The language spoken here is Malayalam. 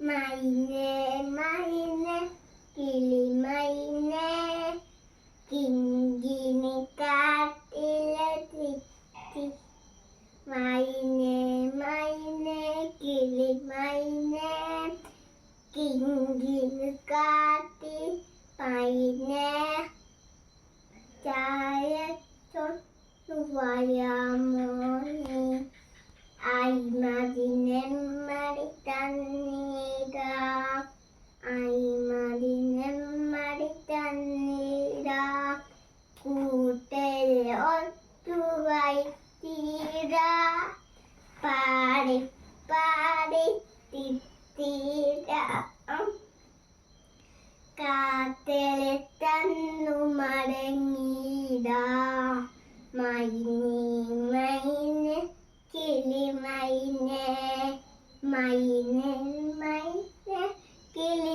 മൈനേ മൈനേ കിളിമൈനേ കിങ്ങിണി കാട്ടിലെത്തി. മൈനേ മൈനേ കിളിമൈനേ കിങ്ങിണി കാട്ടി മൈനേ ചായത്തൊട്ടു വരാമോ നീ? അയ്മതിനെമ്മടി തന്നീരാ അയ്മതിനെമ്മടി തന്നീരാ കൂട്ടരെ ഒത്തു വൈത്തീരാ പാടി പാടി തിത്തീരാ കാത്തലെ തന്നു മടങ്ങീടാ. മൈനേ മൈനേ കിളിമൈനേ മൈനേ മൈനേ കിളി